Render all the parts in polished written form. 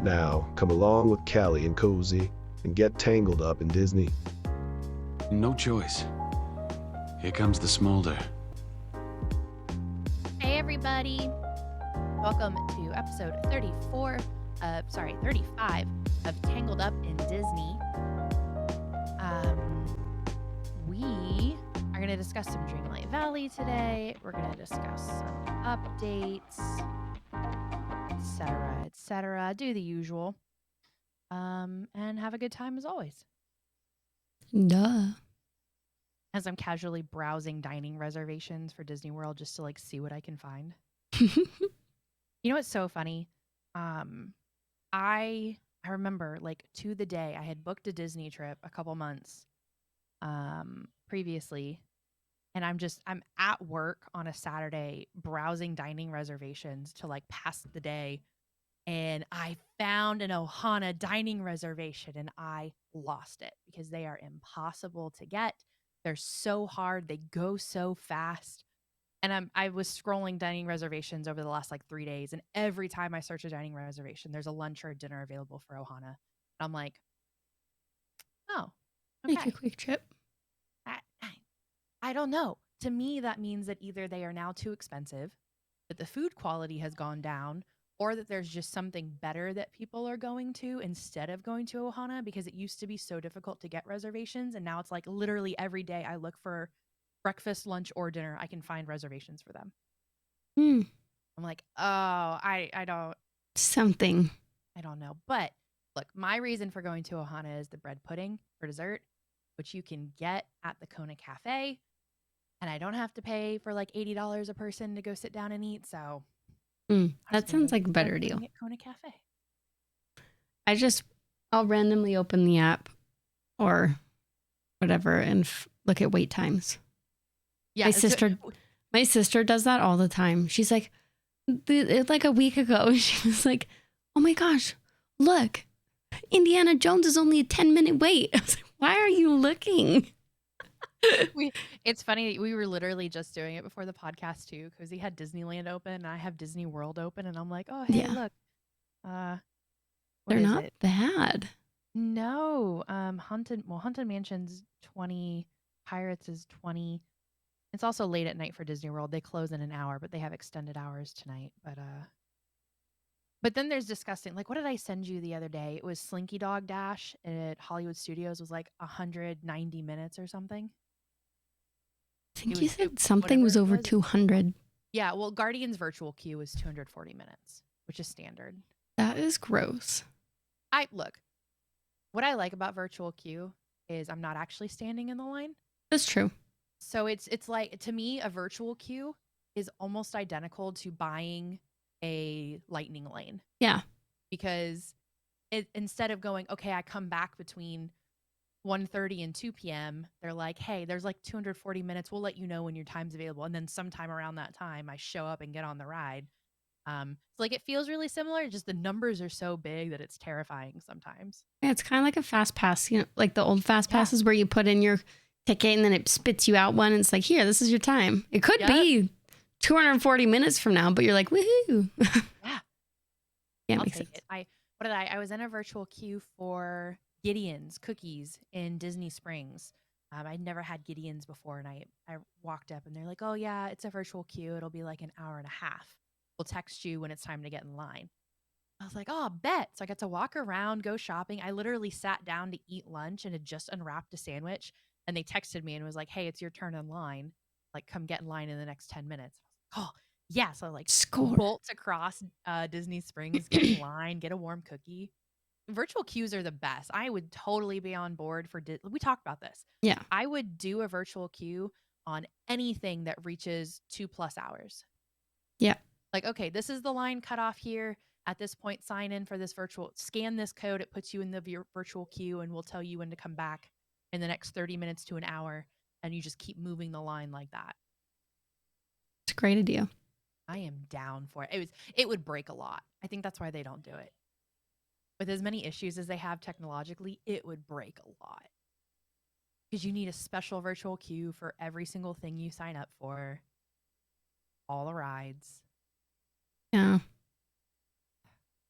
Now, come along with Callie and Cozy and get tangled up in Disney. No choice. Here comes the smolder. Hey everybody! Welcome to episode 35 of Tangled Up in Disney. We are going to discuss some Dreamlight Valley today. We're going to discuss some updates, etc. Do the usual. And have a good time as always. Duh. As I'm casually browsing dining reservations for Disney World just to see what I can find. You know what's so funny? I remember to the day I had booked a Disney trip a couple months previously, and I'm at work on a Saturday browsing dining reservations to pass the day, and I found an Ohana dining reservation and I lost it because they are impossible to get. They're so hard, they go so fast. And I was scrolling dining reservations over the last 3 days, and every time I search a dining reservation, there's a lunch or a dinner available for Ohana. And I'm like, oh, okay. Make a quick trip. I don't know. To me, that means that either they are now too expensive, that the food quality has gone down, or that there's just something better that people are going to instead of going to Ohana, because it used to be so difficult to get reservations, and now it's literally every day I look for breakfast, lunch, or dinner, I can find reservations for them. I'm like, oh, I don't. Something. I don't know. But look, my reason for going to Ohana is the bread pudding for dessert, which you can get at the Kona Cafe. And I don't have to pay for $80 a person to go sit down and eat. So that sounds like a better deal. At Kona Cafe. I'll randomly open the app or whatever and look at wait times. Yeah, my sister does that all the time. She's like a week ago, she was like, oh my gosh, look, Indiana Jones is only a 10-minute wait. I was like, why are you looking? It's funny. We were literally just doing it before the podcast too, because he had Disneyland open and I have Disney World open, and I'm like, oh, hey, look. They're not bad. No. Haunted Mansion's 20, Pirates is 20. It's also late at night for Disney World. They close in an hour, but they have extended hours tonight. But then there's disgusting. What did I send you the other day? It was Slinky Dog Dash at Hollywood Studios was 190 minutes or something. I think you said something was over 200. Yeah, well, Guardians Virtual Queue was 240 minutes, which is standard. That is gross. Look, what I like about Virtual Queue is I'm not actually standing in the line. That's true. So it's to me, a virtual queue is almost identical to buying a lightning lane. Yeah. Because instead of going, okay, I come back between 1:30 and 2 p.m., they're like, hey, there's 240 minutes. We'll let you know when your time's available. And then sometime around that time, I show up and get on the ride. So it feels really similar. Just the numbers are so big that it's terrifying sometimes. Yeah, it's kind of like a fast pass, the old fast passes where you put in your ticket and then it spits you out one. And it's here, this is your time. It could be 240 minutes from now, but you're like, woohoo. Yeah. Yeah, I'll makes take sense. it. I was in a virtual queue for Gideon's cookies in Disney Springs. I'd never had Gideon's before, and I walked up and they're like, oh yeah, it's a virtual queue. It'll be an hour and a half. We'll text you when it's time to get in line. I was like, oh, bet. So I got to walk around, go shopping. I literally sat down to eat lunch and had just unwrapped a sandwich. And they texted me and was like, hey, it's your turn in line. Come get in line in the next 10 minutes. I was like, oh, yeah. So Score. bolt across Disney Springs, get in line, get a warm cookie. Virtual queues are the best. I would totally be on board for we talked about this. Yeah. I would do a virtual queue on anything that reaches 2+ hours. Yeah. Okay, this is the line cut off here. At this point, sign in for this scan this code. It puts you in the virtual queue, and we'll tell you when to come back in the next 30 minutes to an hour. And you just keep moving the line like that. It's a great idea. I am down for it. It would break a lot. I think that's why they don't do it. With as many issues as they have technologically, it would break a lot. Because you need a special virtual queue for every single thing you sign up for. All the rides. Yeah.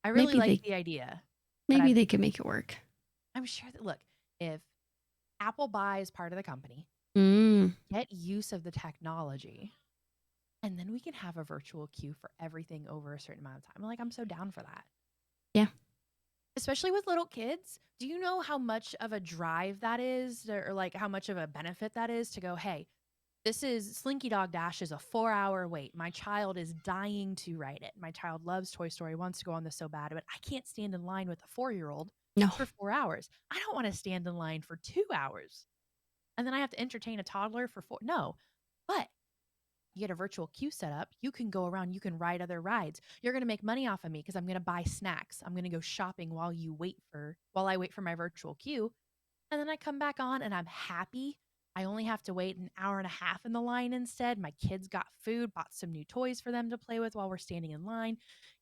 I really Maybe like they the idea, but maybe they could make it work. I'm sure that, look, if Apple buys part of the company, Mm. get use of the technology, and then we can have a virtual queue for everything over a certain amount of time. Like, I'm so down for that. Yeah. Especially with little kids. Do you know how much of a drive that is, or like how much of a benefit that is to go, hey, this is Slinky Dog Dash is a 4-hour wait. My child is dying to ride it. My child loves Toy Story, wants to go on this so bad, but I can't stand in line with a 4-year-old No. for 4 hours. I don't want to stand in line for 2 hours. And then I have to entertain a toddler for 4. No. But you get a virtual queue set up. You can go around, you can ride other rides. You're going to make money off of me because I'm going to buy snacks. I'm going to go shopping while I wait for my virtual queue. And then I come back on and I'm happy. I only have to wait an hour and a half in the line instead. My kids got food, bought some new toys for them to play with while we're standing in line.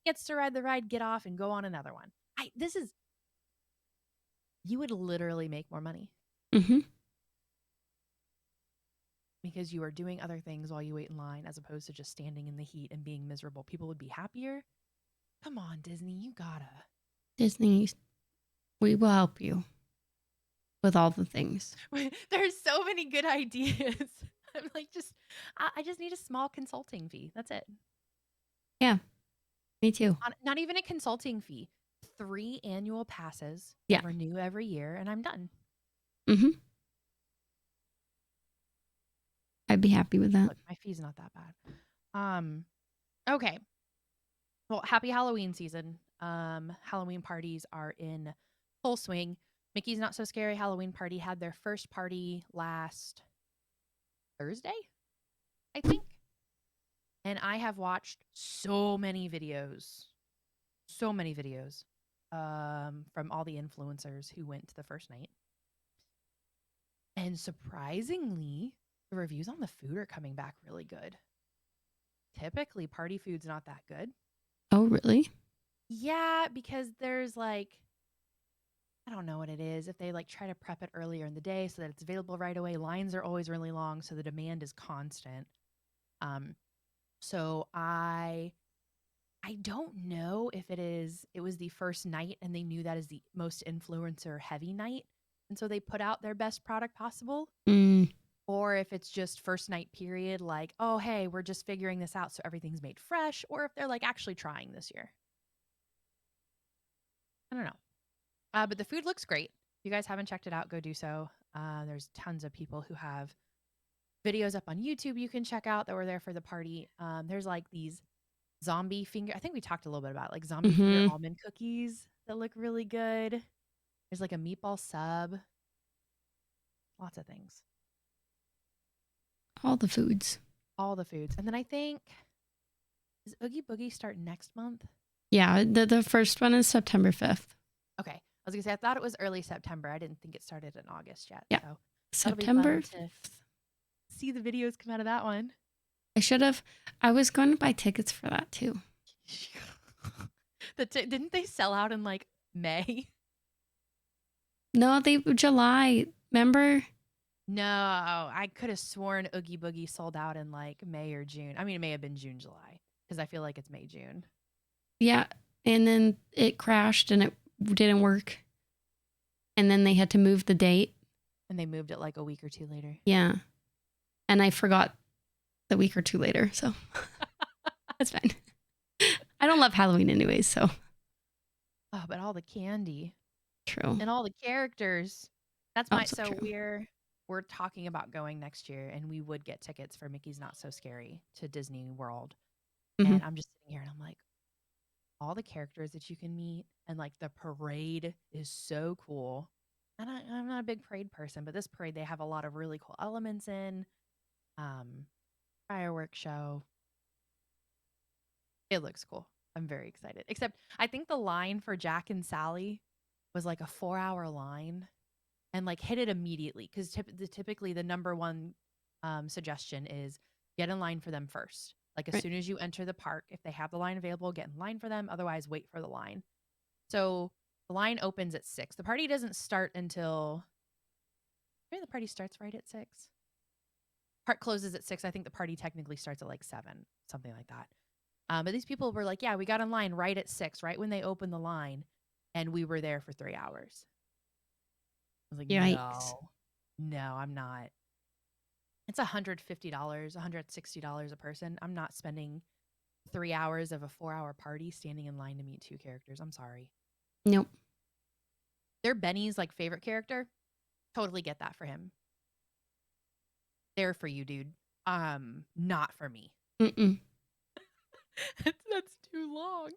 Gets to ride the ride, get off, and go on another one. You would literally make more money Mm-hmm. because you are doing other things while you wait in line as opposed to just standing in the heat and being miserable. People would be happier. Come on, Disney, you gotta. Disney, we will help you with all the things. There's so many good ideas. I'm like, I just need a small consulting fee. That's it. Yeah, me too. Not even a consulting fee. 3 annual passes Yeah. that renew every year, and I'm done. Mm-hmm. I'd be happy with that. Look, my fee's not that bad. Okay. Well, happy Halloween season. Halloween parties are in full swing. Mickey's Not So Scary Halloween Party had their first party last Thursday, I think. And I have watched so many videos from all the influencers who went to the first night. And surprisingly, the reviews on the food are coming back really good. Typically, party food's not that good. Oh, really? Yeah, because there's like, I don't know what it is. If they like try to prep it earlier in the day so that it's available right away, lines are always really long, so the demand is constant. So I don't know if it was the first night and they knew that is the most influencer heavy night. And so they put out their best product possible. Mm. Or if it's just first night period, like, oh, hey, we're just figuring this out. So everything's made fresh. Or if they're like actually trying this year. I don't know. But the food looks great. If you guys haven't checked it out, go do so. There's tons of people who have videos up on YouTube you can check out that were there for the party. There's like these zombie finger. I think we talked a little bit about like zombie finger Mm-hmm. almond cookies that look really good. There's like a meatball sub. Lots of things. All the foods. All the foods. And then I think, does Oogie Boogie start next month? Yeah, the first one is September 5th. Okay. I was going to say, I thought it was early September. I didn't think it started in August yet. Yeah. So September to see the videos come out of that one. I was going to buy tickets for that too. Didn't they sell out in like May? No, July. Remember? No, I could have sworn Oogie Boogie sold out in like May or June. I mean, it may have been June, July, because I feel like it's May, June. Yeah. And then it crashed and it didn't work. And then they had to move the date. And they moved it like a week or 2 later. Yeah. And I forgot the week or 2 later. So that's fine. I don't love Halloween anyways, so. Oh, but all the candy. True. And all the characters. That's Also true. We're talking about going next year, and we would get tickets for Mickey's Not So Scary to Disney World. Mhm. And I'm just sitting here and I'm like, all the characters that you can meet, and like the parade is so cool. And I'm not a big parade person, but this parade, they have a lot of really cool elements in. Fireworks show. It looks cool. I'm very excited. Except I think the line for Jack and Sally was like a 4-hour line, and like hit it immediately because typically the number one suggestion is get in line for them first. Like as Right. soon as you enter the park, if they have the line available, get in line for them. Otherwise, wait for the line. So the line opens at 6. The party doesn't start until maybe the party starts right at 6. Park closes at 6. I think the party technically starts at like 7, something like that. But these people were like, yeah, we got in line right at 6, right when they opened the line, and we were there for 3 hours. I was like, Yikes. no, I'm not. It's $150, $160 a person. I'm not spending 3 hours of a 4-hour party standing in line to meet 2 characters. I'm sorry. Nope. They're Benny's like favorite character. Totally get that for him. There for you, dude. Not for me. Mm-mm. That's too long.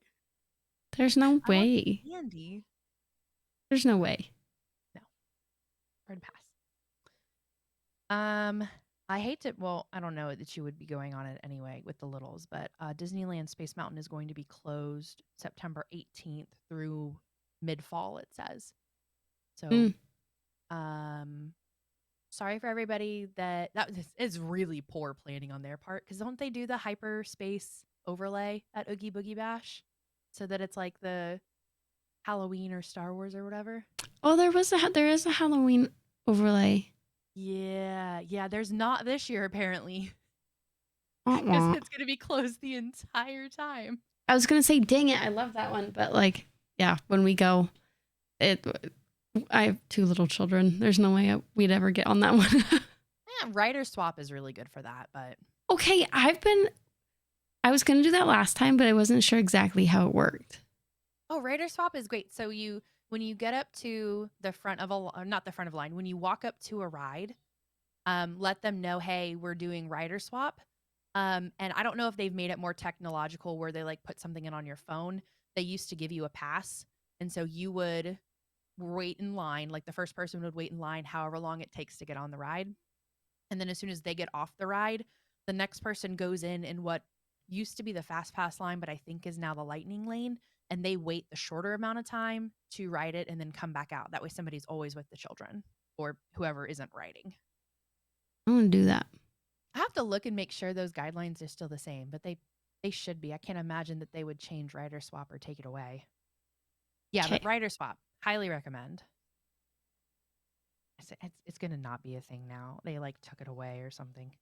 There's no I want way. candy. There's no way. No. Hard pass. I hate to. Well, I don't know that you would be going on it anyway with the littles, but Disneyland Space Mountain is going to be closed September 18th through mid-fall. It says. So, Mm. sorry for everybody that is really poor planning on their part, because don't they do the hyperspace overlay at Oogie Boogie Bash so that it's like the Halloween or Star Wars or whatever? Oh, there is a Halloween overlay. Yeah. There's not this year apparently, Wah, because wah. it's gonna be closed the entire time. I was gonna say, dang it, I love that one, but like, yeah, when we go, I have 2 little children. There's no way we'd ever get on that one. Yeah, Rider Swap is really good for that, but Okay, I was gonna do that last time, but I wasn't sure exactly how it worked. oh, Rider Swap is great. So when you get up to the front of not the front of a line, when you walk up to a ride, let them know, hey, we're doing Rider Swap. And I don't know if they've made it more technological where they like put something in on your phone. They used to give you a pass, and so you would wait in line, like the first person would wait in line however long it takes to get on the ride. And then as soon as they get off the ride, the next person goes in what used to be the fast pass line, but I think is now the lightning lane, and they wait the shorter amount of time to ride it and then come back out. That way somebody's always with the children or whoever isn't riding. I'm gonna do that. I have to look and make sure those guidelines are still the same, but they should be. I can't imagine that they would change Rider Swap or take it away. Yeah, Okay. but Rider Swap, highly recommend. It's gonna not be a thing now. They like took it away or something.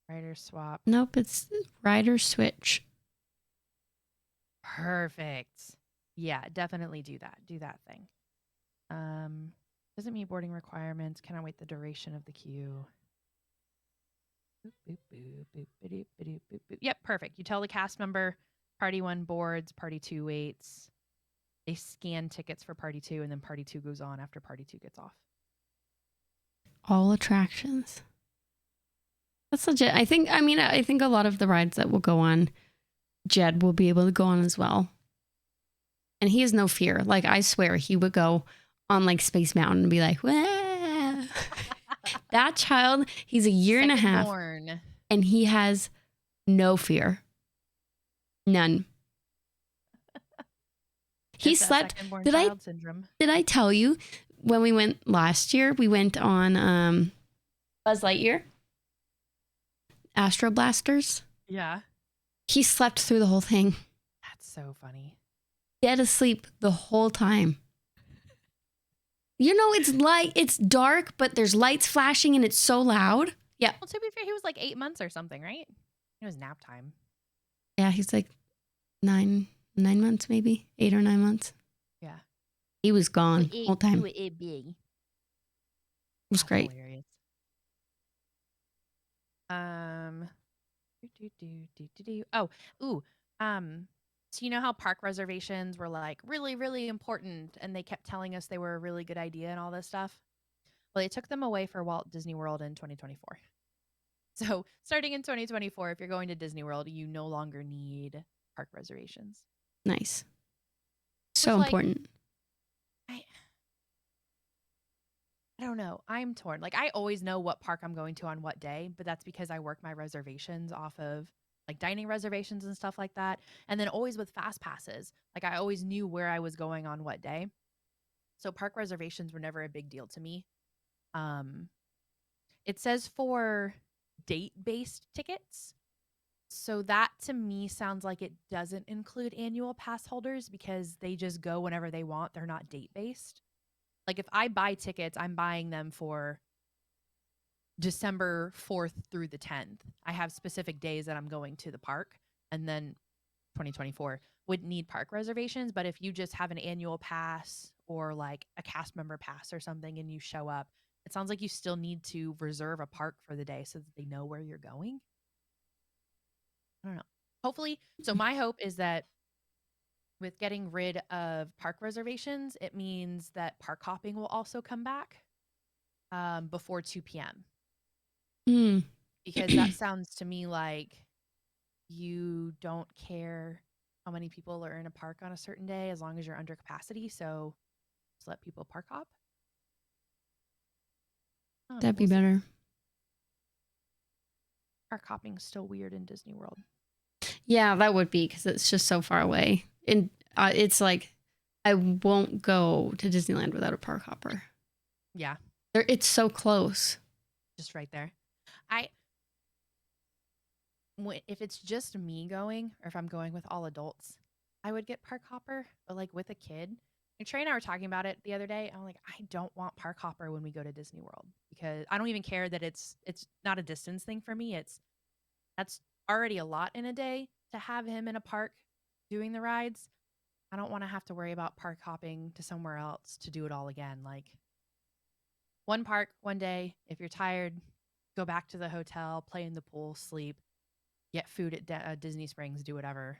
Rider Swap. Nope, it's Rider Switch. Perfect. Yeah, definitely do that. Do that thing. Doesn't meet boarding requirements. Cannot wait the duration of the queue. Boop, boop, boop, boop, boop, boop, boop, boop. Yep, perfect. You tell the cast member party 1 boards, party 2 waits. They scan tickets for party 2, and then party 2 goes on after party 2 gets off. All attractions. That's legit. I think a lot of the rides that will go on, Jed will be able to go on as well. And he has no fear. Like, I swear he would go on like Space Mountain and be like, wah. That child, he's a year and a half, Born. and he has no fear. None. He slept. Did I tell you when we went last year, we went on Buzz Lightyear, Astro Blasters. Yeah. He slept through the whole thing. That's so funny. Dead asleep the whole time. You know, it's dark, but there's lights flashing and it's so loud. Yeah. Well, to be fair, he was like 8 months or something, right? It was nap time. Yeah, he's like 9 months, maybe 8 or 9 months. Yeah. He was gone the whole time. It was great. Hilarious. So you know how park reservations were like really, really important, and they kept telling us they were a really good idea and all this stuff? Well, they took them away for Walt Disney World in 2024. So starting in 2024, if you're going to Disney World, you no longer need park reservations. Nice. So important. I don't know. I'm torn. Like, I always know what park I'm going to on what day, but that's because I work my reservations off of like dining reservations and stuff like that. And then always with fast passes, like I always knew where I was going on what day. So park reservations were never a big deal to me. It says for date-based tickets. So that to me sounds like it doesn't include annual pass holders because they just go whenever they want. They're not date-based. Like if I buy tickets, I'm buying them for December 4th through the 10th. I have specific days that I'm going to the park. and then 2024 would need park reservations. But if you just have an annual pass or like a cast member pass or something and you show up, it sounds like you still need to reserve a park for the day so that they know where you're going. I don't know. Hopefully, so my hope is that with getting rid of park reservations, it means that park hopping will also come back before 2 p.m. Hmm. Because that sounds to me like you don't care how many people are in a park on a certain day as long as you're under capacity. So just let people park hop. That'd be We'll see. better. Park hopping is still weird in Disney World. Yeah, that would be because it's just so far away. And it's like I won't go to Disneyland without a park hopper. Yeah, It's so close. just right there. If it's just me going, or if I'm going with all adults, I would get park hopper. But like with a kid, like Trey and I were talking about it the other day. I'm like, I don't want park hopper when we go to Disney World because I don't even care that it's not a distance thing for me. That's already a lot in a day to have him in a park doing the rides. I don't want to have to worry about park hopping to somewhere else to do it all again. Like one park, one day. If you're tired, go back to the hotel, play in the pool, sleep, get food at Disney Springs, do whatever.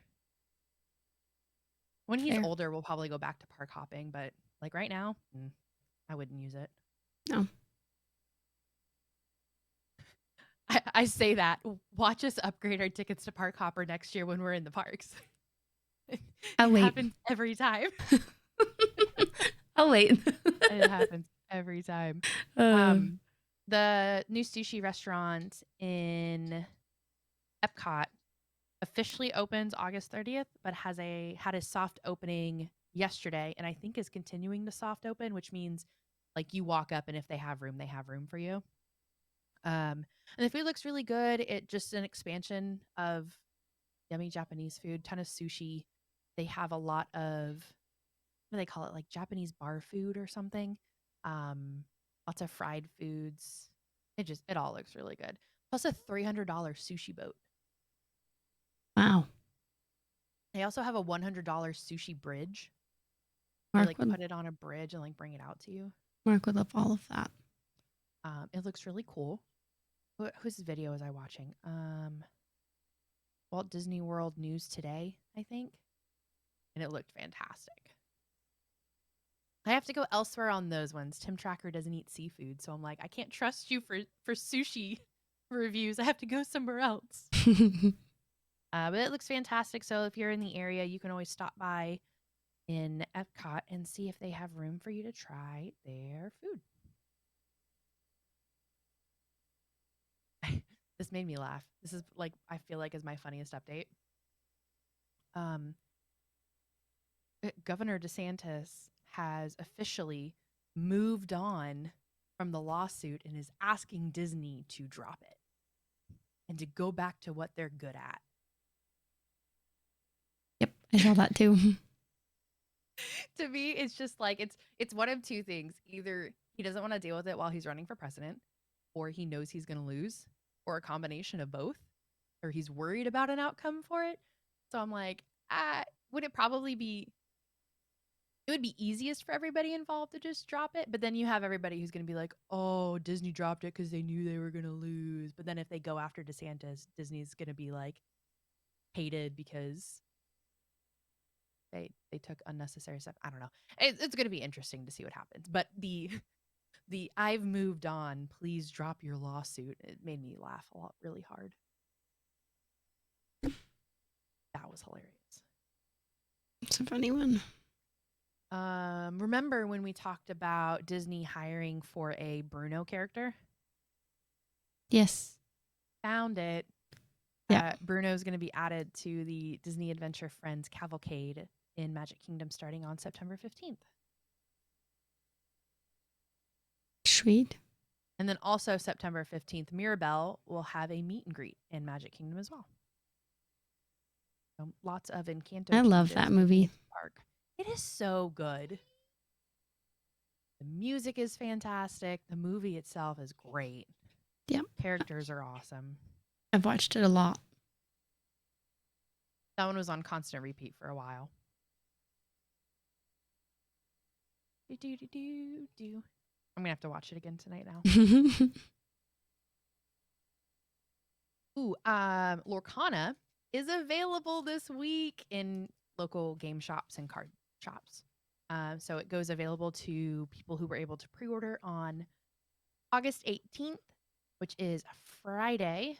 When he's Fair. older, we'll probably go back to park hopping, but like right now, I wouldn't use it. No. I say that. Watch us upgrade our tickets to park hopper next year when we're in the parks. I'll It wait. happens every time. I'll wait. It happens every time. The new sushi restaurant in Epcot officially opens August 30th, but had a soft opening yesterday, and I think is continuing to soft open, which means like you walk up and if they have room for you. And the food looks really good. It just an expansion of yummy Japanese food, ton of sushi. They have a lot of what do they call it, like Japanese bar food or something. Lots of fried foods. It all looks really good. Plus a $300 sushi boat. Wow. They also have a $100 sushi bridge. They Mark like would, put it on a bridge and like bring it out to you. Mark would love all of that. It looks really cool. Whose video was I watching? Walt Disney World News Today, I think. And it looked fantastic. I have to go elsewhere on those ones. Tim Tracker doesn't eat seafood, so I'm like, I can't trust you for sushi reviews. I have to go somewhere else. But it looks fantastic. So if you're in the area, you can always stop by in Epcot and see if they have room for you to try their food. This made me laugh. This is like I feel like is my funniest update. Governor DeSantis has officially moved on from the lawsuit and is asking Disney to drop it and to go back to what they're good at. Yep, I saw that too. To me, it's just like it's one of two things. Either he doesn't want to deal with it while he's running for president, or he knows he's going to lose, or a combination of both, or he's worried about an outcome for it. So I'm like, would it probably be it would be easiest for everybody involved to just drop it, but then you have everybody who's going to be like, "Oh, Disney dropped it cuz they knew they were going to lose." But then if they go after DeSantis, Disney's going to be like hated because they took unnecessary stuff. I don't know. It's going to be interesting to see what happens. But the I've moved on, please drop your lawsuit. It made me laugh really hard. That was hilarious. It's a funny one. Remember when we talked about Disney hiring for a Bruno character? Yes. Found it. Yeah. Bruno's going to be added to the Disney Adventure Friends Cavalcade in Magic Kingdom starting on September 15th. Sweet. And then also September 15th, Mirabelle will have a meet and greet in Magic Kingdom as well. So lots of Encanto. I love changes that in movie. the park. It is so good. The music is fantastic. The movie itself is great. Yep. Characters are awesome. I've watched it a lot. That one was on constant repeat for a while. Do, do, do, do, do. I'm gonna have to watch it again tonight now. Ooh, Lorcana is available this week in local game shops and card shops. So it goes available to people who were able to pre-order on August 18th, which is Friday,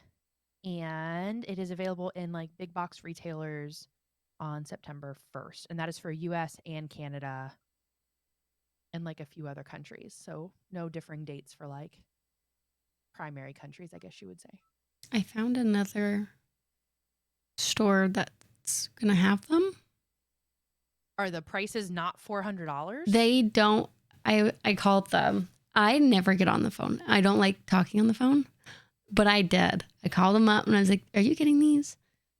and it is available in like big box retailers on September 1st, and that is for US and Canada and like a few other countries. So no differing dates for like primary countries, I guess you would say. I found another store that's gonna have them. Are the prices not $400? They don't. I called them. I never get on the phone. I don't like talking on the phone, but I did. I called them up and I was like, "Are you getting these?"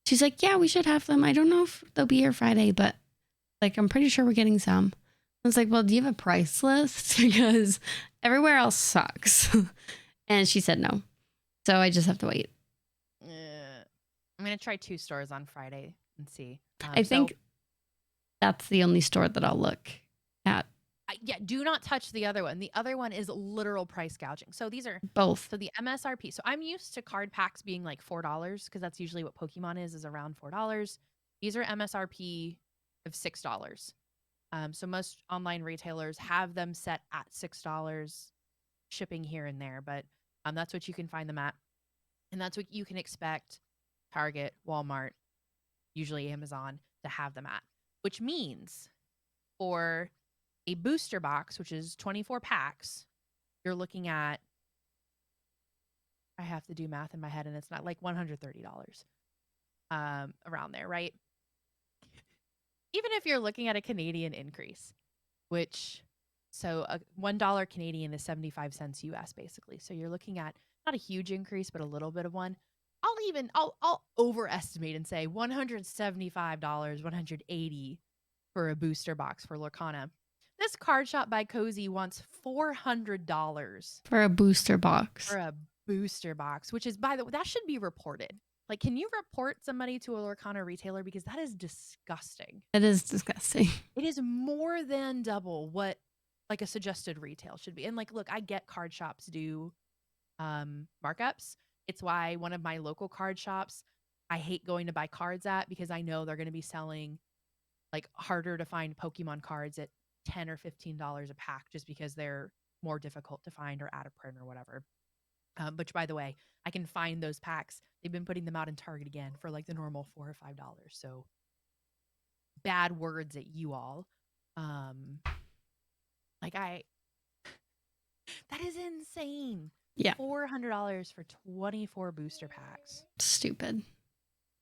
She's like, "Yeah, we should have them. I don't know if they'll be here Friday, but like I'm pretty sure we're getting some." I was like, "Well, do you have a price list? Because everywhere else sucks." And she said no. So I just have to wait. I'm going to try 2 stores on Friday and see. I think that's the only store that I'll look at. Yeah, do not touch the other one. The other one is literal price gouging. So these are both. So the MSRP. So I'm used to card packs being like $4 because that's usually what Pokemon is around $4. These are MSRP of $6. So most online retailers have them set at $6, shipping here and there, but that's what you can find them at. And that's what you can expect Target, Walmart, usually Amazon to have them at, which means for a booster box, which is 24 packs, you're looking at, I have to do math in my head and it's not like $130 around there, right? Even if you're looking at a Canadian increase, which, so a $1 Canadian is 75 cents US basically. So you're looking at not a huge increase, but a little bit of one. I'll overestimate and say $175, $180 for a booster box for Lorcana. This card shop by Cozy wants $400 for a booster box. For a booster box, which is, by the way, that should be reported. Like, can you report somebody to a Lorcana retailer? Because that is disgusting. It is disgusting. It is more than double what like a suggested retail should be. And like, look, I get card shops do markups. It's why one of my local card shops, I hate going to buy cards at because I know they're going to be selling like harder to find Pokemon cards at $10 or $15 a pack just because they're more difficult to find or out of print or whatever. Which, by the way, I can find those packs. They've been putting them out in Target again for like the normal $4 or $5. So bad words at you all. That is insane. Yeah. $400 for 24 booster packs. Stupid.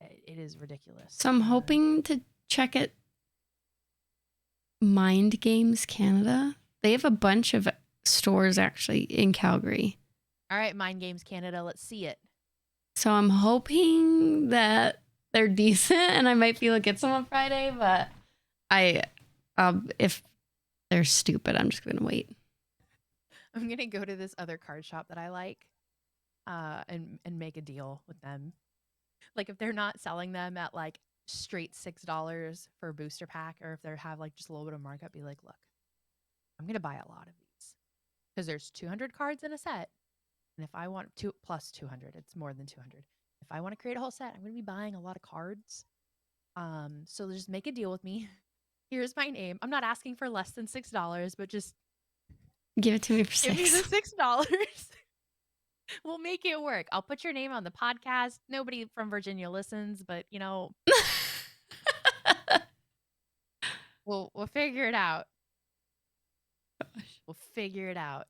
It is ridiculous. So I'm hoping to check it. Mind Games Canada. They have a bunch of stores actually in Calgary. All right, Mind Games Canada, let's see it. So I'm hoping that they're decent and I might be able to get some on Friday, but if they're stupid, I'm just going to wait. I'm going to go to this other card shop that I like and make a deal with them. Like if they're not selling them at like straight $6 for a booster pack, or if they have like just a little bit of markup, be like, look, I'm going to buy a lot of these because there's 200 cards in a set. And if I want plus 200, it's more than 200. If I want to create a whole set, I'm going to be buying a lot of cards. So just make a deal with me. Here's my name. I'm not asking for less than $6, but just give it to me for give me $6. the $6. We'll make it work. I'll put your name on the podcast. Nobody from Virginia listens, but you know, we'll figure it out. We'll figure it out.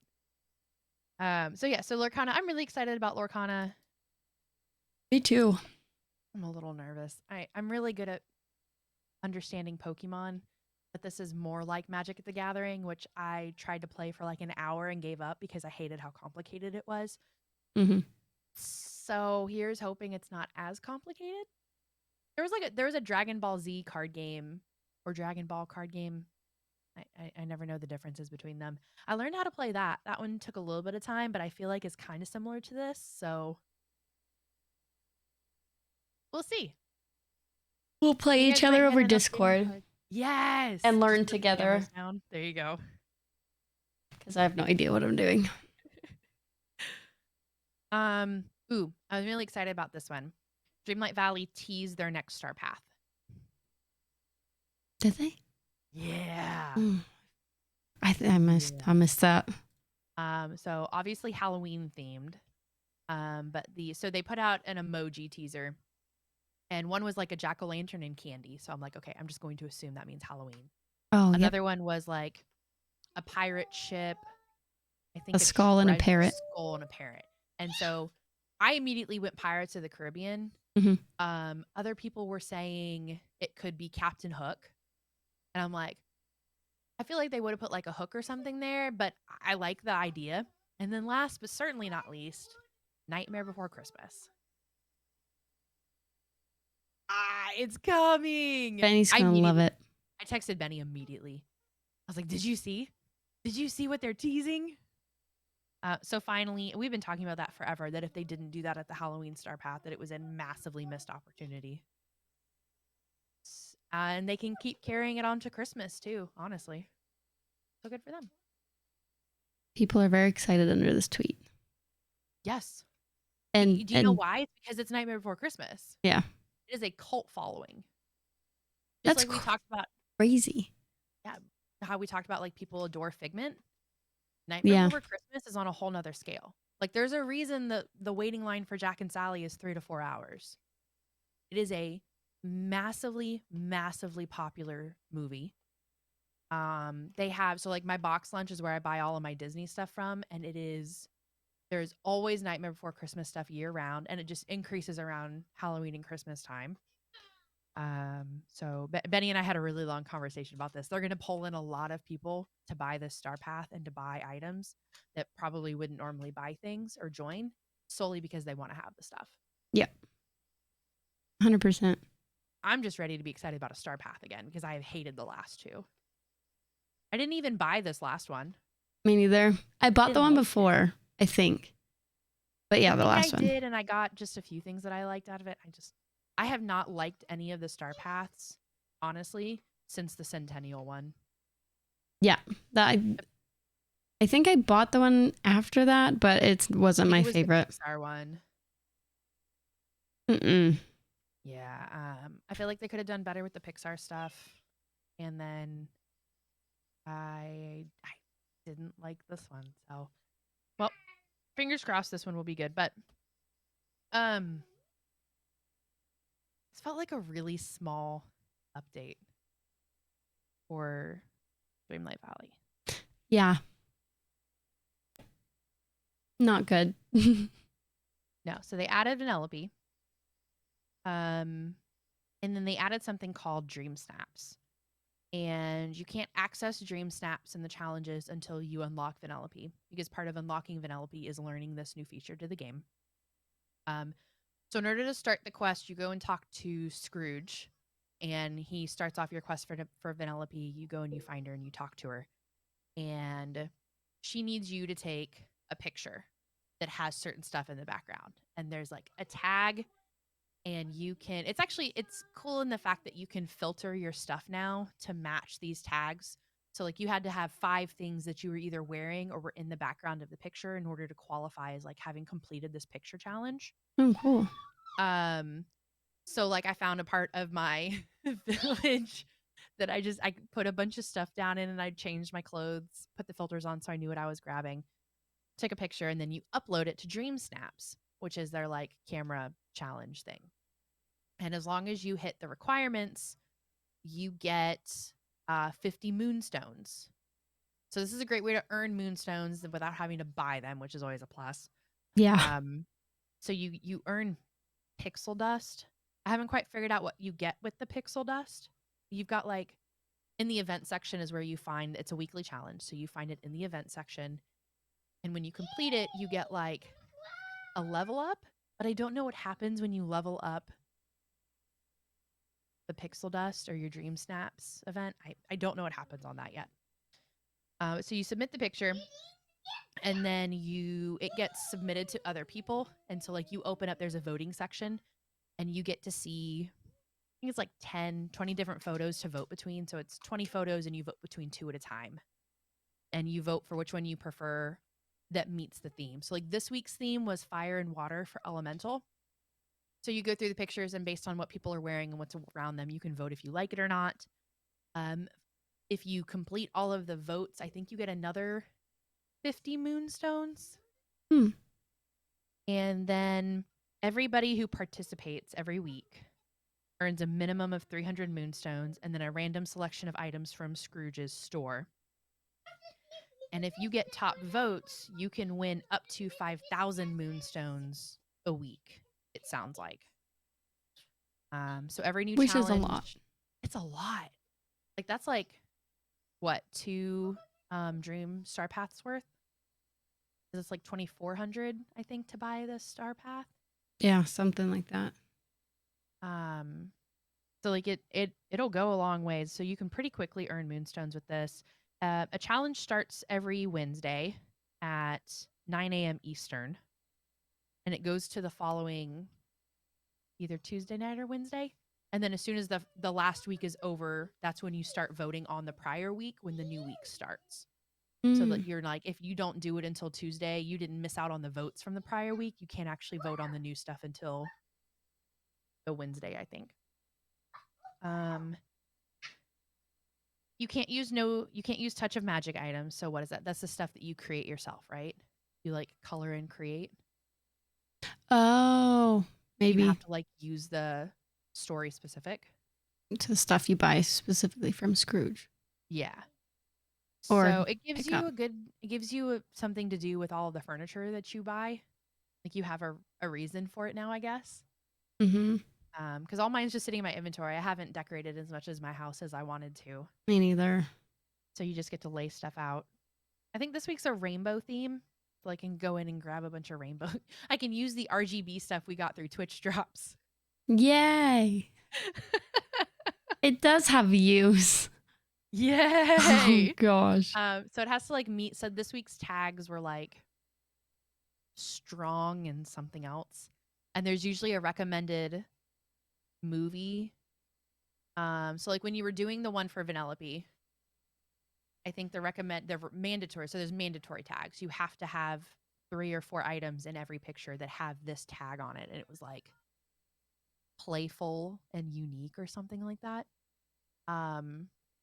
So Lorcana, I'm really excited about Lorcana. Me too. I'm a little nervous. I'm really good at understanding Pokemon, but this is more like Magic the Gathering, which I tried to play for like an hour and gave up because I hated how complicated it was. Mm-hmm. So here's hoping it's not as complicated. There was a Dragon Ball Z card game or Dragon Ball card game. I never know the differences between them. I learned how to play that. That one took a little bit of time, but I feel like it's kind of similar to this. So we'll see. We'll play You each guys might other get over an updated Discord card. Yes. and Just learn put the together cameras down. There you go. because I have no idea what I'm doing. Ooh, I was really excited about this one. Dreamlight Valley teased their next Star Path. Did they? Yeah. Mm. I missed that. So obviously Halloween themed. But so they put out an emoji teaser, and one was like a jack-o'-lantern and candy. So I'm like, okay, I'm just going to assume that means Halloween. Oh, yep. Another one was like a pirate ship. I think A skull and a parrot. skull and a parrot. And so I immediately went Pirates of the Caribbean. Mhm. Other people were saying it could be Captain Hook. And I'm like, I feel like they would have put like a hook or something there, but I like the idea. And then last but certainly not least, Nightmare Before Christmas. It's coming. Benny's gonna love it. I texted Benny immediately. I was like, did you see? Did you see what they're teasing? So finally, we've been talking about that forever, that if they didn't do that at the Halloween Star Path, that it was a massively missed opportunity. And they can keep carrying it on to Christmas too, honestly. So good for them. People are very excited under this tweet. Yes. And do you know why? It's because it's Nightmare Before Christmas. Yeah. It is a cult following. Just That's like we talked about. Crazy. Yeah. How we talked about like people adore Figment. Nightmare Before Christmas is on a whole nother scale. Like there's a reason that the waiting line for Jack and Sally is 3 to 4 hours. It is a massively, massively popular movie. They have, so like my box lunch is where I buy all of my Disney stuff from, and there's always Nightmare Before Christmas stuff year round, and it just increases around Halloween and Christmas time. So Benny and I had a really long conversation about this. They're going to pull in a lot of people to buy this Star Path and to buy items that probably wouldn't normally buy things or join, solely because they want to have the stuff. Yep. 100%. I'm just ready to be excited about a Star Path again because I have hated the last two. I didn't even buy this last one. Me neither. I bought the one before, I think. But yeah, the last one. I did, and I got just a few things that I liked out of it. I have not liked any of the Star Paths, honestly, since the Centennial one. Yeah, I think I bought the one after that, but it wasn't my favorite. The Pixar one. Yeah, I feel like they could have done better with the Pixar stuff, and then I didn't like this one. So, well, fingers crossed this one will be good. But this felt like a really small update for Dreamlight Valley. Yeah. Not good. No, so they added Vanellope. And then they added something called Dream Snaps. And you can't access Dream Snaps in the challenges until you unlock Vanellope, because part of unlocking Vanellope is learning this new feature to the game. So in order to start the quest, you go and talk to Scrooge, and he starts off your quest for Vanellope. You go and you find her and you talk to her, and she needs you to take a picture that has certain stuff in the background. And there's like a tag, and it's cool in the fact that you can filter your stuff now to match these tags. So like you had to have 5 things that you were either wearing or were in the background of the picture in order to qualify as like having completed this picture challenge. Oh, cool. So like I found a part of my village that I put a bunch of stuff down in, and I changed my clothes, put the filters on so I knew what I was grabbing, took a picture, and then you upload it to Dream Snaps, which is their like camera challenge thing. And as long as you hit the requirements, you get 50 moonstones. So this is a great way to earn moonstones without having to buy them, which is always a plus. Yeah. So you earn pixel dust. I haven't quite figured out what you get with the pixel dust. You've got like in the event section is where you find it's a weekly challenge. So you find it in the event section. And when you complete it, you get like a level up, but I don't know what happens when you level up the pixel dust or your Dream Snaps event. I don't know what happens on that yet. So you submit the picture, and then it gets submitted to other people. And so like you open up, there's a voting section, and you get to see think it's like 10, 20 different photos to vote between. So it's 20 photos and you vote between 2 at a time. And you vote for which one you prefer that meets the theme. So like this week's theme was fire and water for elemental. So you go through the pictures and based on what people are wearing and what's around them, you can vote if you like it or not. If you complete all of the votes, I think you get another 50 moonstones. Hmm. And then everybody who participates every week earns a minimum of 300 moonstones and then a random selection of items from Scrooge's store. And if you get top votes, you can win up to 5,000 moonstones a week, it sounds like. So every new Which challenge, is a lot. it's a lot. Like that's like what, 2 Dream Star Paths worth? It's like 2,400, I think, to buy this Star Path. Yeah, something like that. So like it'll go a long ways. So you can pretty quickly earn moonstones with this. A challenge starts every Wednesday at 9 a.m. Eastern, and it goes to the following either Tuesday night or Wednesday. And then as soon as the last week is over, that's when you start voting on the prior week when the new week starts. So that you're like, if you don't do it until Tuesday, you didn't miss out on the votes from the prior week. You can't actually vote on the new stuff until the Wednesday, I think. You can't use touch of magic items. So what is that? That's the stuff that you create yourself, right? You like color and create. Oh, maybe You have to like use the story specific. to stuff you buy specifically from Scrooge. Yeah. Or so it gives pick you up. something to do with all of the furniture that you buy. Like you have a reason for it now, I guess. Mm-hmm. Because all mine's just sitting in my inventory. I haven't decorated as much as my house as I wanted to. Me neither. So you just get to lay stuff out. I think this week's a rainbow theme. So I can go in and grab a bunch of rainbow. I can use the RGB stuff we got through Twitch drops. Yay. It does have use. Yay! Oh gosh. So it has to like meet. So this week's tags were like strong and something else. And there's usually a recommended movie. So like when you were doing the one for Vanellope, I think they're mandatory. So there's mandatory tags. You have to have 3 or 4 items in every picture that have this tag on it. And it was like playful and unique or something like that.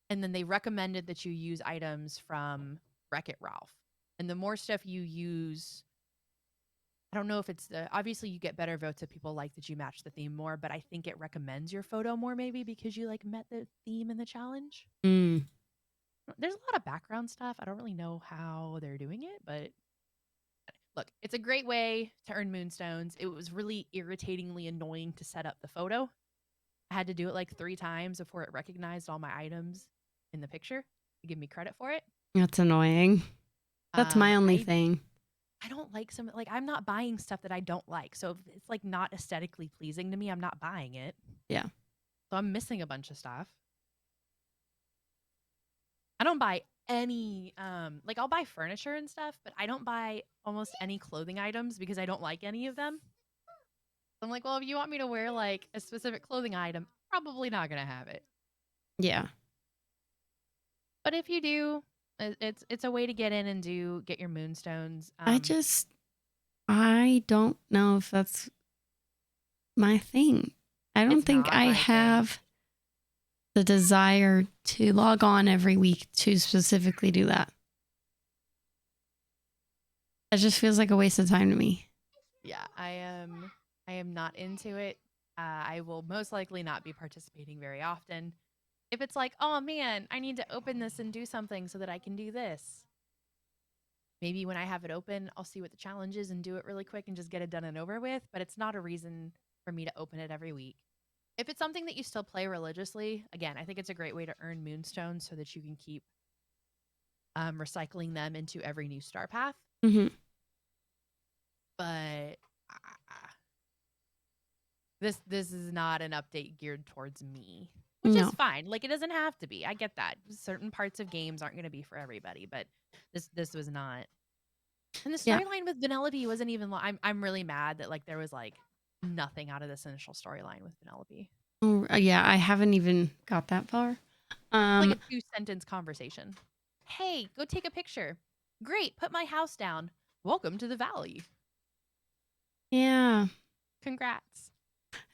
And then they recommended that you use items from Wreck-It Ralph. And the more stuff you use, I don't know if it's obviously you get better votes if people like that you match the theme more, but I think it recommends your photo more maybe because you like met the theme in the challenge. There's a lot of background stuff. I don't really know how they're doing it, but look, it's a great way to earn moonstones. It was really irritatingly annoying to set up the photo. I had to do it like 3 times before it recognized all my items in the picture to give me credit for it. That's annoying. That's my only thing. I don't like I'm not buying stuff that I don't like. So if it's like not aesthetically pleasing to me, I'm not buying it. Yeah. So I'm missing a bunch of stuff. I don't buy any like I'll buy furniture and stuff, but I don't buy almost any clothing items because I don't like any of them. So I'm like, well, if you want me to wear like a specific clothing item, probably not gonna have it. Yeah. But if you do, it's a way to get in and get your moonstones. I don't know if that's my thing. I don't think I have the desire to log on every week to specifically do that. It just feels like a waste of time to me. Yeah, I am not into it. I will most likely not be participating very often. If it's like, oh man, I need to open this and do something so that I can do this. Maybe when I have it open, I'll see what the challenge is and do it really quick and just get it done and over with. But it's not a reason for me to open it every week. If it's something that you still play religiously, again, I think it's a great way to earn moonstones so that you can keep recycling them into every new star path. Mm-hmm. But this is not an update geared towards me, which is fine. Like it doesn't have to be. I get that. Certain parts of games aren't going to be for everybody, but this was not. And the storyline with Vanellope wasn't even. I'm really mad that like there was like nothing out of this initial storyline with Vanellope. Oh, yeah, I haven't even got that far. Like Um, a 2-sentence conversation. Hey, go take a picture. Great, put my house down. Welcome to the valley. yeah, Congrats.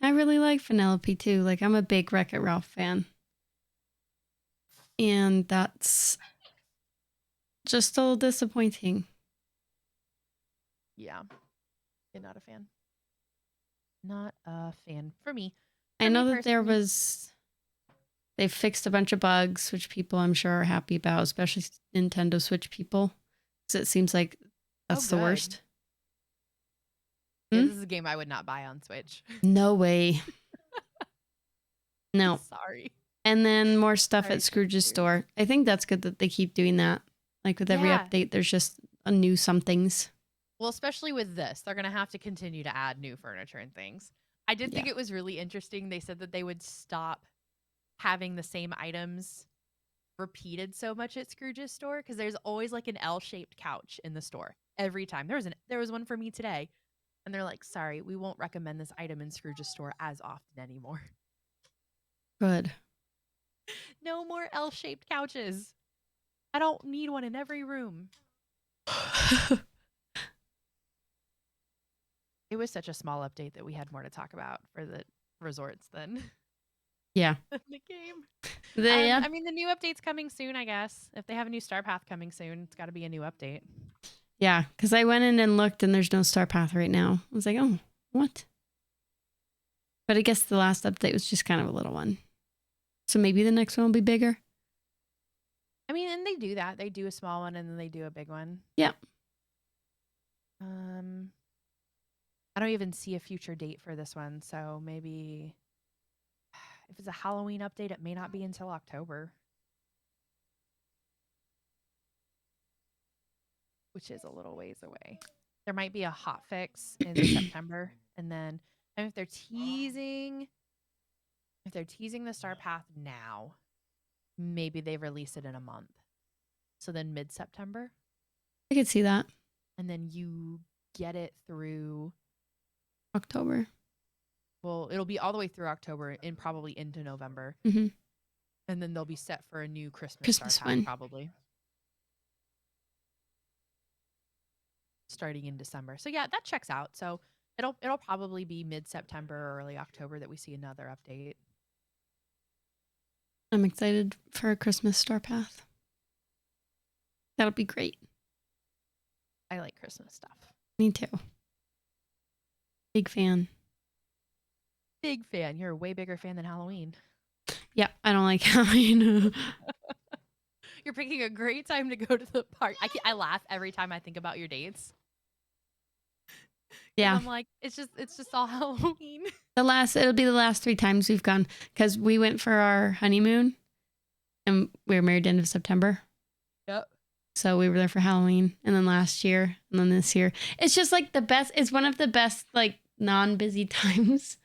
I really like Vanellope too. Like, I'm a big Wreck-It Ralph fan. And that's just a little disappointing. Yeah. You're not a fan. Not a fan for me. I For me know that personally, they fixed a bunch of bugs, which people I'm sure are happy about, especially Nintendo Switch people. Because it seems like that's the good. worst. Yeah, Hmm? this is a game I would not buy on Switch. No way. No. Sorry. And then more stuff Sorry, at Scrooge's Switch. store. I think that's good that they keep doing that. Like with every Yeah. update, there's just a new somethings. Well, especially with this, they're going to have to continue to add new furniture and things. I did think Yeah. it was really interesting. They said that they would stop having the same items repeated so much at Scrooge's store because there's always like an L-shaped couch in the store every time. There was one for me today, and they're like, "Sorry, we won't recommend this item in Scrooge's store as often anymore. Good. No more L-shaped couches. I don't need one in every room." It was such a small update that we had more to talk about for the resorts than Yeah. the game. Yeah. I mean, the new update's coming soon, I guess. If they have a new Star Path coming soon, it's got to be a new update. Yeah. Because I went in and looked and there's no Star Path right now. I was like, oh, what? But I guess the last update was just kind of a little one. So maybe the next one will be bigger. I mean, and they do that. They do a small one and then they do a big one. Yeah. I don't even see a future date for this one, so maybe if it's a Halloween update, it may not be until October, which is a little ways away. There might be a hot fix in September, and then and if they're teasing the Star Path now, maybe they release it in a month. So then mid-September, I could see that. and then you get it through. October. Well, it'll be all the way through October and probably into November. Mm-hmm. And then they'll be set for a new Christmas Star Path one. probably. Starting in December. So yeah, that checks out. So it'll probably be mid-September or early October that we see another update. I'm excited for a Christmas Star Path. That'll be great. I like Christmas stuff. Me too. Big fan. Big fan. You're a way bigger fan than Halloween. Yeah, I don't like Halloween. You're picking a great time to go to the park. I laugh every time I think about your dates. Yeah. I'm like, it's just all Halloween. It'll be the last 3 times we've gone because we went for our honeymoon and we were married end of September. Yep. So we were there for Halloween and then last year and then this year. It's just like the best. It's one of the best like non-busy times.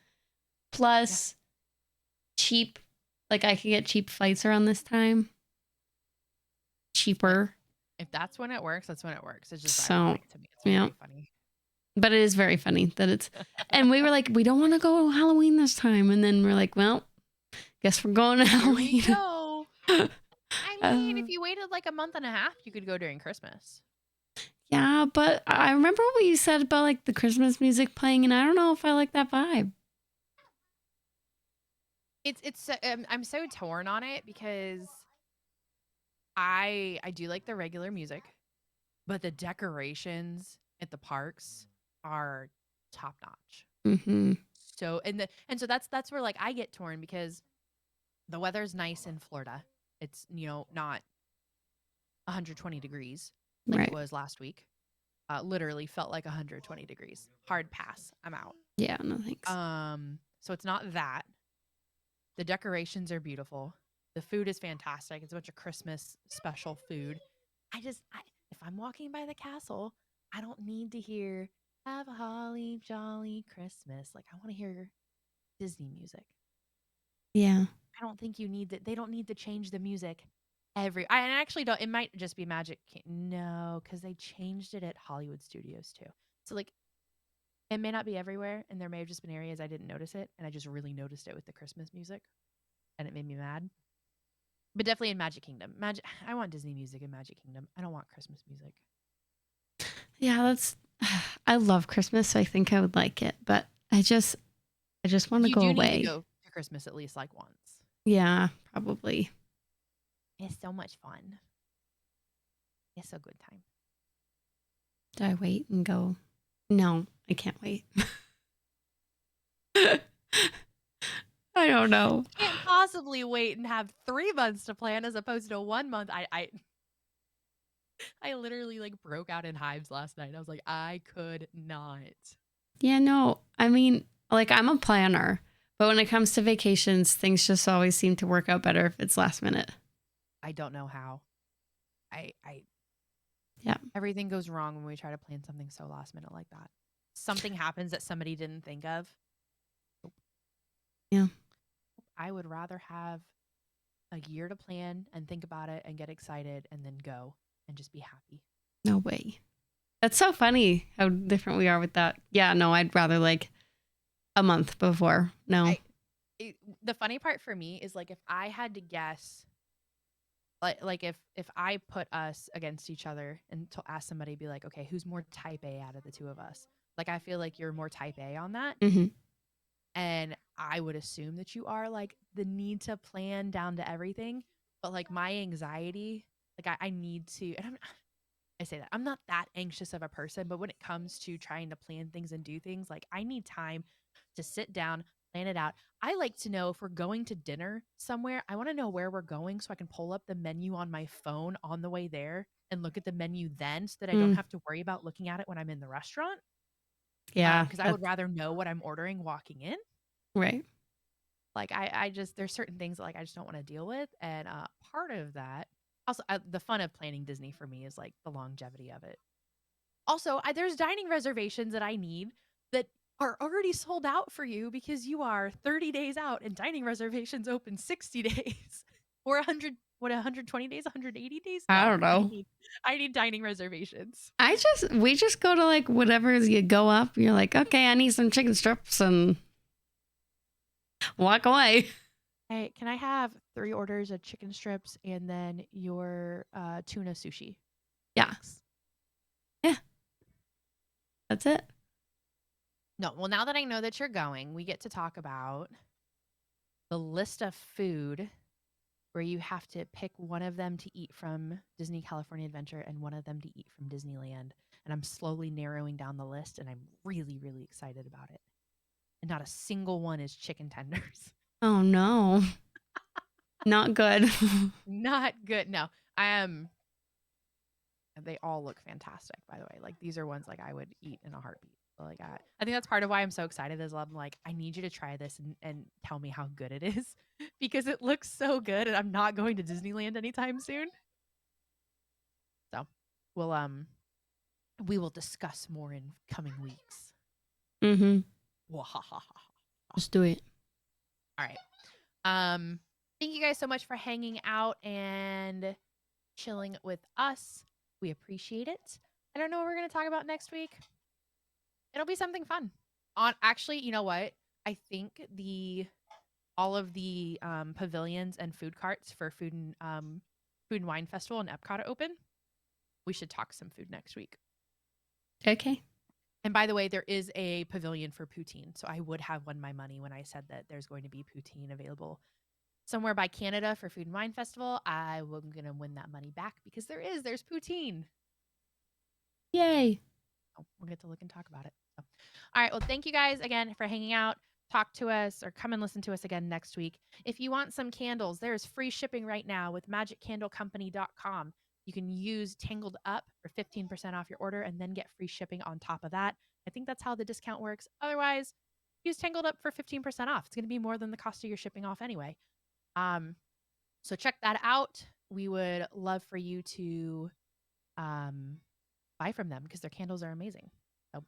Plus cheap. Like I could get cheap flights around this time. Cheaper. If that's when it works, that's when it works. It's just So, ironic to me. It's very yeah. funny. But it is very funny that it's, and we were like, we don't want to go Halloween this time. And then we're like, well, guess we're going to Here we Halloween. go. I mean, if you waited like a month and a half, you could go during Christmas. Yeah, but I remember what you said about like the Christmas music playing, and I don't know if I like that vibe. I'm so torn on it because I do like the regular music, but the decorations at the parks are top notch. Mm-hmm. So and so that's where like I get torn because the weather's nice in Florida. It's not 120 degrees like Right. it was last week. Literally felt like 120 degrees. Hard pass. I'm out. Yeah, no thanks. So it's not that. The decorations are beautiful. The food is fantastic. It's a bunch of Christmas special food. If I'm walking by the castle, I don't need to hear "Have a holly jolly Christmas." Like I want to hear Disney music. Yeah. I don't think you need that. They don't need to change the music I actually don't. It might just be Magic. No, because they changed it at Hollywood Studios too. So like, It may not be everywhere, and there may have just been areas I didn't notice it, and I just really noticed it with the Christmas music, and it made me mad. But definitely in Magic Kingdom. I want Disney music in Magic Kingdom. I don't want Christmas music. Yeah, I love Christmas, so I think I would like it, but I just want to You go do need away. to go to Christmas at least like once. Yeah, probably. It's so much fun. It's a good time. Do I wait and go? No, I can't wait. I don't know. Can't possibly wait and have 3 months to plan as opposed to 1 month. I literally like broke out in hives last night. I was like, I could not. Yeah, no. I mean, like I'm a planner, but when it comes to vacations, things just always seem to work out better if it's last minute. I don't know how. Yeah. Everything goes wrong when we try to plan something so last minute like that. Something happens that somebody didn't think of. Yeah. I would rather have a year to plan and think about it and get excited and then go and just be happy. No way. That's so funny how different we are with that. Yeah, no, I'd rather like a month before. No. The funny part for me is like if I had to guess, like if I put us against each other and to ask somebody, be like, okay, who's more type A out of the two of us? Like I feel like you're more type A on that. Mm-hmm. And I would assume that you are like the need to plan down to everything. But like my anxiety, like I need to, and I say that I'm not that anxious of a person, but when it comes to trying to plan things and do things, like I need time to sit down, plan it out. I like to know if we're going to dinner somewhere, I want to know where we're going so I can pull up the menu on my phone on the way there and look at the menu then so that I don't have to worry about looking at it when I'm in the restaurant. Yeah. Because I would rather know what I'm ordering walking in. Right. Like I just there's certain things that like I just don't want to deal with, and part of that also the fun of planning Disney for me is like the longevity of it. Also, there's dining reservations that I need that are already sold out for you because you are 30 days out and dining reservations open 60 days or 100 120 days, 180 days. I don't know. I need dining reservations. We just go to like whatever you go up. You're like, okay, I need some chicken strips and walk away. Hey, can I have 3 orders of chicken strips and then your tuna sushi? Yeah. Thanks. Yeah. That's it. No, well, now that I know that you're going, we get to talk about the list of food where you have to pick one of them to eat from Disney California Adventure and one of them to eat from Disneyland. And I'm slowly narrowing down the list, and I'm really, really excited about it. And not a single one is chicken tenders. Oh no. Not good. Not good. No, I am. They all look fantastic, by the way. Like these are ones like I would eat in a heartbeat. Like I think that's part of why I'm so excited is I'm like, I need you to try this and tell me how good it is because it looks so good and I'm not going to Disneyland anytime soon. So we will discuss more in coming weeks. Mm-hmm. Just do it. All right. Thank you guys so much for hanging out and chilling with us. We appreciate it. I don't know what we're going to talk about next week. It'll be something fun. Actually, you know what? I think all of the pavilions and food carts for Food and Wine Festival and Epcot are open. We should talk some food next week. Okay. And by the way, there is a pavilion for poutine. So I would have won my money when I said that there's going to be poutine available somewhere by Canada for Food and Wine Festival. I'm going to win that money back because there's poutine. Yay. Oh, we'll get to look and talk about it. So, all right. Well, thank you guys again for hanging out. Talk to us or come and listen to us again next week. If you want some candles, there's free shipping right now with magiccandlecompany.com. You can use Tangled Up for 15% off your order and then get free shipping on top of that. I think that's how the discount works. Otherwise, use Tangled Up for 15% off. It's going to be more than the cost of your shipping off anyway. So check that out. We would love for you to buy from them because their candles are amazing. So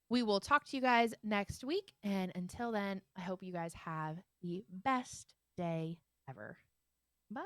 we will talk to you guys next week. And until then, I hope you guys have the best day ever. Bye.